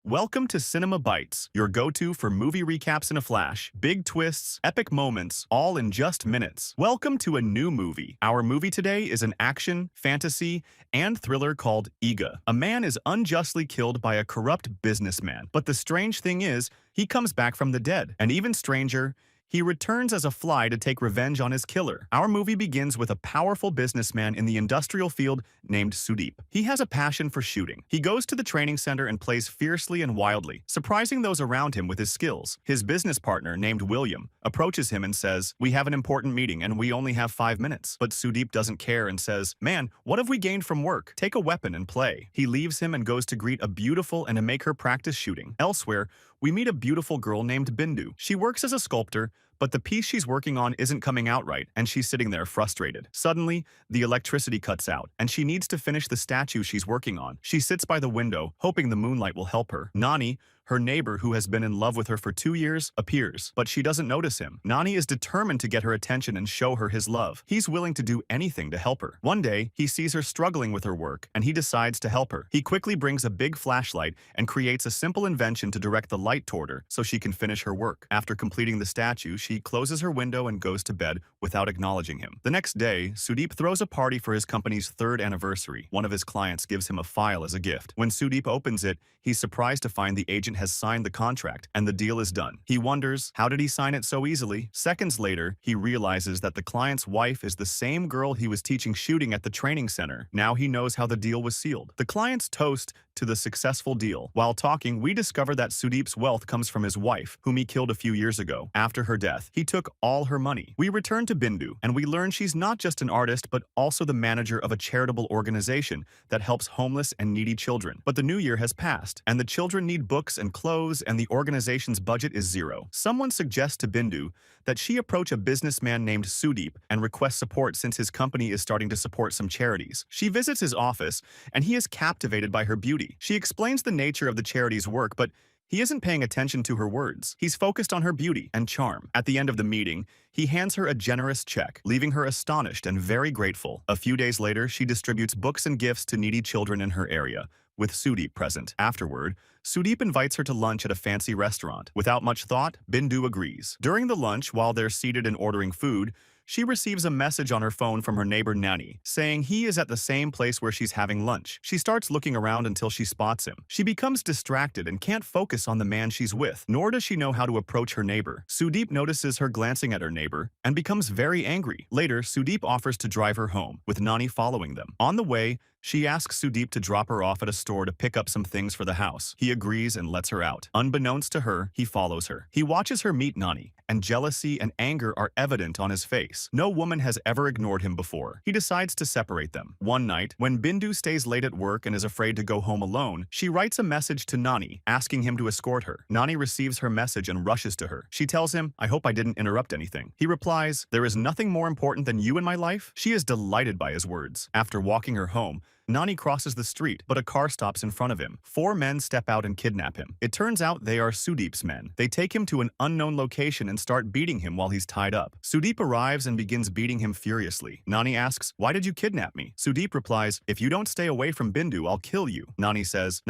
Welcome to Cinema Bites, your go-to for movie recaps in a flash. Big twists, epic moments, all in just minutes. Welcome to a new movie. Our movie today is an action, fantasy, and thriller called Eega. A man is unjustly killed by a corrupt businessman, but the strange thing is, he comes back from the dead. And even stranger, he returns as a fly to take revenge on his killer. Our movie begins with a powerful businessman in the industrial field named Sudeep. He has a passion for shooting. He goes to the training center and plays fiercely and wildly, surprising those around him with his skills. His business partner, named William, approaches him and says, "We have an important meeting and we only have 5 minutes." But Sudeep doesn't care and says, "Man, what have we gained from work? Take a weapon and play." He leaves him and goes to greet a beautiful and to make her practice shooting. Elsewhere, we meet a beautiful girl named Bindu. She works as a sculptor, but the piece she's working on isn't coming out right, and she's sitting there frustrated. Suddenly, the electricity cuts out, and she needs to finish the statue she's working on. She sits by the window, hoping the moonlight will help her. Nani, her neighbor who has been in love with her for 2 years, appears, but she doesn't notice him. Nani is determined to get her attention and show her his love. He's willing to do anything to help her. One day, he sees her struggling with her work, and he decides to help her. He quickly brings a big flashlight and creates a simple invention to direct the light toward her so she can finish her work. After completing the statue, she closes her window and goes to bed without acknowledging him. The next day, Sudeep throws a party for his company's 3rd anniversary. One of his clients gives him a file as a gift. When Sudeep opens it, he's surprised to find the agent has signed the contract and the deal is done. He wonders, how did he sign it so easily? Seconds later, he realizes that the client's wife is the same girl he was teaching shooting at the training center. Now he knows how the deal was sealed. The clients toast to the successful deal. While talking, we discover that Sudeep's wealth comes from his wife, whom he killed a few years ago. After her death, he took all her money. We return to Bindu, and we learn she's not just an artist, but also the manager of a charitable organization that helps homeless and needy children. But the new year has passed, and the children need books and clothes, and the organization's budget is zero. Someone suggests to Bindu that she approach a businessman named Sudeep and request support since his company is starting to support some charities. She visits his office, and he is captivated by her beauty. She explains the nature of the charity's work, but he isn't paying attention to her words. He's focused on her beauty and charm. At the end of the meeting, he hands her a generous check, leaving her astonished and very grateful. A few days later, she distributes books and gifts to needy children in her area, with Sudeep present. Afterward, Sudeep invites her to lunch at a fancy restaurant. Without much thought, Bindu agrees. During the lunch, while they're seated and ordering food, she receives a message on her phone from her neighbor Nani, saying he is at the same place where she's having lunch. She starts looking around until she spots him. She becomes distracted and can't focus on the man she's with, nor does she know how to approach her neighbor. Sudeep notices her glancing at her neighbor and becomes very angry. Later, Sudeep offers to drive her home, with Nani following them. On the way, she asks Sudeep to drop her off at a store to pick up some things for the house. He agrees and lets her out. Unbeknownst to her, he follows her. He watches her meet Nani, and jealousy and anger are evident on his face. No woman has ever ignored him before. He decides to separate them. One night, when Bindu stays late at work and is afraid to go home alone, she writes a message to Nani, asking him to escort her. Nani receives her message and rushes to her. She tells him, "I hope I didn't interrupt anything." He replies, "There is nothing more important than you in my life." She is delighted by his words. After walking her home, Nani crosses the street, but a car stops in front of him. 4 men step out and kidnap him. It turns out they are Sudeep's men. They take him to an unknown location and start beating him while he's tied up. Sudeep arrives and begins beating him furiously. Nani asks, "Why did you kidnap me?" Sudeep replies, "If you don't stay away from Bindu, I'll kill you." Nani says,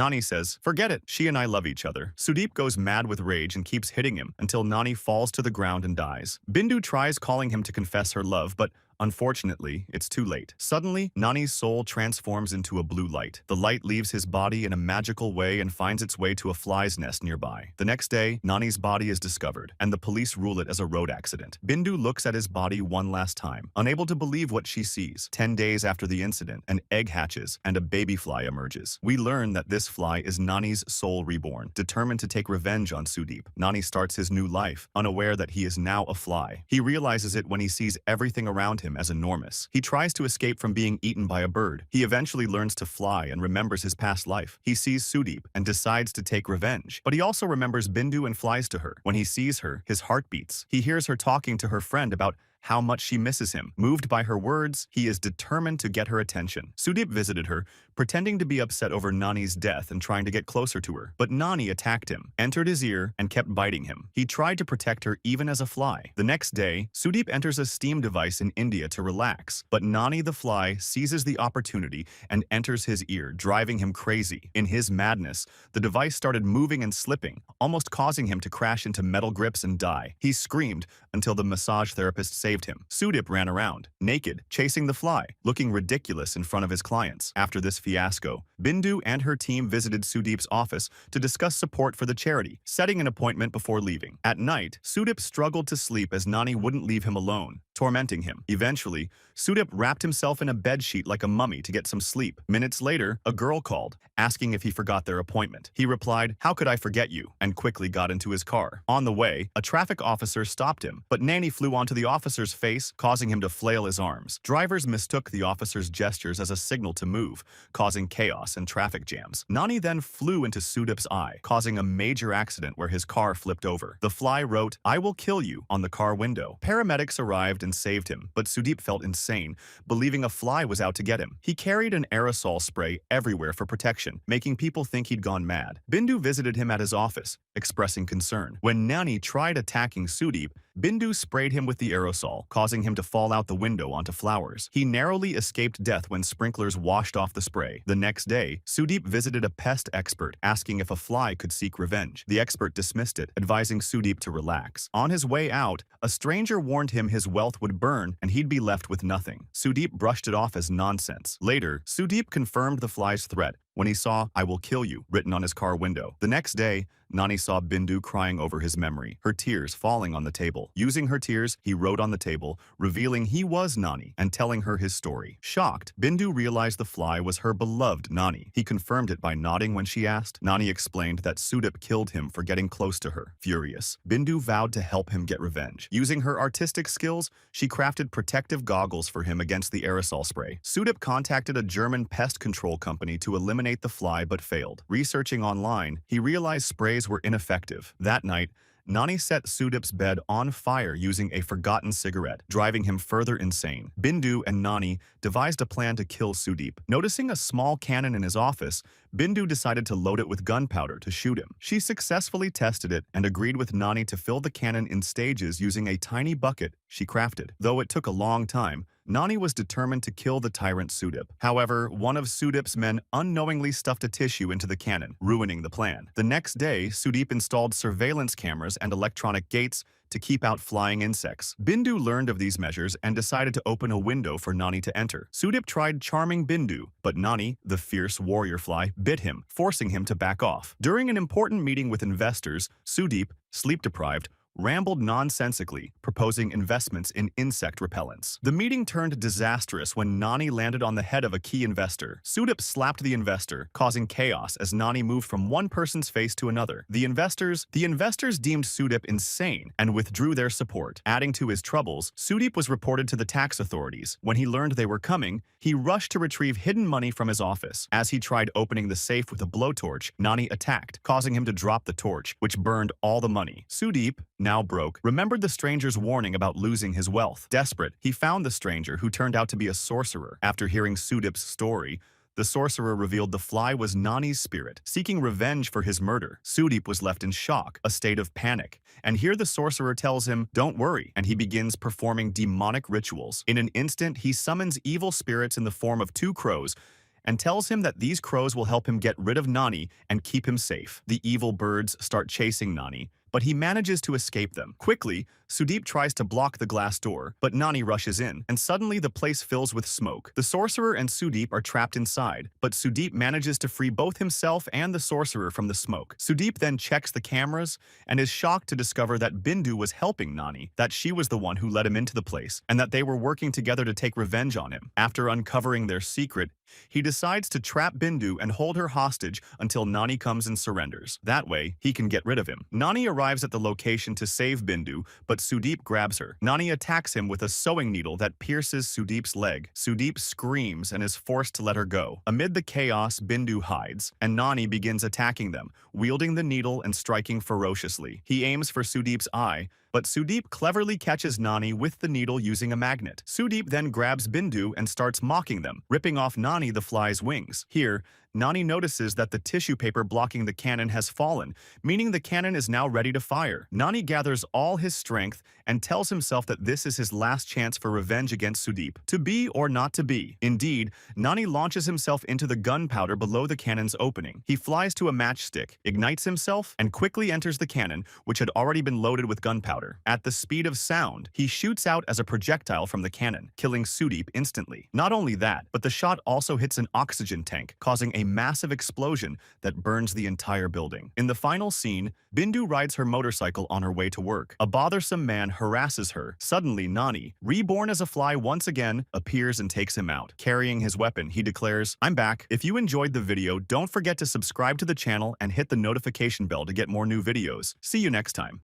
"Forget it. She and I love each other." Sudeep goes mad with rage and keeps hitting him until Nani falls to the ground and dies. Bindu tries calling him to confess her love, but unfortunately, it's too late. Suddenly, Nani's soul transforms into a blue light. The light leaves his body in a magical way and finds its way to a fly's nest nearby. The next day, Nani's body is discovered, and the police rule it as a road accident. Bindu looks at his body one last time, unable to believe what she sees. 10 days after the incident, an egg hatches and a baby fly emerges. We learn that this fly is Nani's soul reborn, determined to take revenge on Sudeep. Nani starts his new life, unaware that he is now a fly. He realizes it when he sees everything around him as enormous. He tries to escape from being eaten by a bird. He eventually learns to fly and remembers his past life. He sees Sudeep and decides to take revenge. But he also remembers Bindu and flies to her. When he sees her, his heart beats. He hears her talking to her friend about how much she misses him. Moved by her words, he is determined to get her attention. Sudeep visited her, pretending to be upset over Nani's death and trying to get closer to her. But Nani attacked him, entered his ear, and kept biting him. He tried to protect her even as a fly. The next day, Sudeep enters a steam device in India to relax, but Nani the fly seizes the opportunity and enters his ear, driving him crazy. In his madness, the device started moving and slipping, almost causing him to crash into metal grips and die. He screamed until the massage therapist saved him. Sudeep ran around, naked, chasing the fly, looking ridiculous in front of his clients. After this fiasco, Bindu and her team visited Sudeep's office to discuss support for the charity, setting an appointment before leaving. At night, Sudeep struggled to sleep as Nani wouldn't leave him alone, tormenting him. Eventually, Sudeep wrapped himself in a bedsheet like a mummy to get some sleep. Minutes later, a girl called, asking if he forgot their appointment. He replied, "How could I forget you?" and quickly got into his car. On the way, a traffic officer stopped him, but Nani flew onto the officer's face, causing him to flail his arms. Drivers mistook the officer's gestures as a signal to move, causing chaos and traffic jams. Nani then flew into Sudeep's eye, causing a major accident where his car flipped over. The fly wrote, "I will kill you," on the car window. Paramedics arrived and saved him, but Sudeep felt insane, believing a fly was out to get him. He carried an aerosol spray everywhere for protection, making people think he'd gone mad. Bindu visited him at his office, expressing concern. When Nani tried attacking Sudeep, Bindu sprayed him with the aerosol, causing him to fall out the window onto flowers. He narrowly escaped death when sprinklers washed off the spray. The next day, Sudeep visited a pest expert, asking if a fly could seek revenge. The expert dismissed it, advising Sudeep to relax. On his way out, a stranger warned him his wealth would burn and he'd be left with nothing. Sudeep brushed it off as nonsense. Later, Sudeep confirmed the fly's threat when he saw "I will kill you" written on his car window. The next day, Nani saw Bindu crying over his memory, her tears falling on the table. Using her tears, he wrote on the table, revealing he was Nani and telling her his story. Shocked, Bindu realized the fly was her beloved Nani. He confirmed it by nodding when she asked. Nani explained that Sudeep killed him for getting close to her. Furious, Bindu vowed to help him get revenge. Using her artistic skills, she crafted protective goggles for him against the aerosol spray. Sudeep contacted a German pest control company to eliminate the fly but failed. Researching online, he realized sprays were ineffective. That night, Nani set Sudeep's bed on fire using a forgotten cigarette, driving him further insane. Bindu and Nani devised a plan to kill Sudeep. Noticing a small cannon in his office, Bindu decided to load it with gunpowder to shoot him. She successfully tested it and agreed with Nani to fill the cannon in stages using a tiny bucket she crafted. Though it took a long time, Nani was determined to kill the tyrant Sudeep. However, one of Sudeep's men unknowingly stuffed a tissue into the cannon, ruining the plan. The next day, Sudeep installed surveillance cameras and electronic gates to keep out flying insects. Bindu learned of these measures and decided to open a window for Nani to enter. Sudeep tried charming Bindu, but Nani, the fierce warrior fly, bit him, forcing him to back off. During an important meeting with investors, Sudeep, sleep-deprived, rambled nonsensically, proposing investments in insect repellents. The meeting turned disastrous when Nani landed on the head of a key investor. Sudeep slapped the investor, causing chaos as Nani moved from one person's face to another. The investors deemed Sudeep insane and withdrew their support. Adding to his troubles, Sudeep was reported to the tax authorities. When he learned they were coming, he rushed to retrieve hidden money from his office. As he tried opening the safe with a blowtorch, Nani attacked, causing him to drop the torch, which burned all the money. Sudeep, now broke, remembered the stranger's warning about losing his wealth. Desperate, he found the stranger, who turned out to be a sorcerer. After hearing Sudeep's story, the sorcerer revealed the fly was Nani's spirit, seeking revenge for his murder. Sudeep was left in shock, a state of panic. And here the sorcerer tells him, "Don't worry," and he begins performing demonic rituals. In an instant, he summons evil spirits in the form of 2 crows, and tells him that these crows will help him get rid of Nani and keep him safe. The evil birds start chasing Nani, but he manages to escape them. Quickly, Sudeep tries to block the glass door, but Nani rushes in, and suddenly the place fills with smoke. The sorcerer and Sudeep are trapped inside, but Sudeep manages to free both himself and the sorcerer from the smoke. Sudeep then checks the cameras and is shocked to discover that Bindu was helping Nani, that she was the one who led him into the place, and that they were working together to take revenge on him. After uncovering their secret, he decides to trap Bindu and hold her hostage until Nani comes and surrenders. That way, he can get rid of him. Nani arrives at the location to save Bindu, but Sudeep grabs her. Nani attacks him with a sewing needle that pierces Sudeep's leg. Sudeep screams and is forced to let her go. Amid the chaos, Bindu hides, and Nani begins attacking them, wielding the needle and striking ferociously. He aims for Sudeep's eye, But Sudeep cleverly catches Nani with the needle using a magnet. Sudeep then grabs Bindu and starts mocking them, ripping off Nani the fly's wings. Here, Nani notices that the tissue paper blocking the cannon has fallen, meaning the cannon is now ready to fire. Nani gathers all his strength and tells himself that this is his last chance for revenge against Sudeep. To be or not to be. Indeed, Nani launches himself into the gunpowder below the cannon's opening. He flies to a matchstick, ignites himself, and quickly enters the cannon, which had already been loaded with gunpowder. At the speed of sound, he shoots out as a projectile from the cannon, killing Sudeep instantly. Not only that, but the shot also hits an oxygen tank, causing a massive explosion that burns the entire building. In the final scene, Bindu rides her motorcycle on her way to work. A bothersome man harasses her. Suddenly, Nani, reborn as a fly once again, appears and takes him out. Carrying his weapon, he declares, "I'm back." If you enjoyed the video, don't forget to subscribe to the channel and hit the notification bell to get more new videos. See you next time.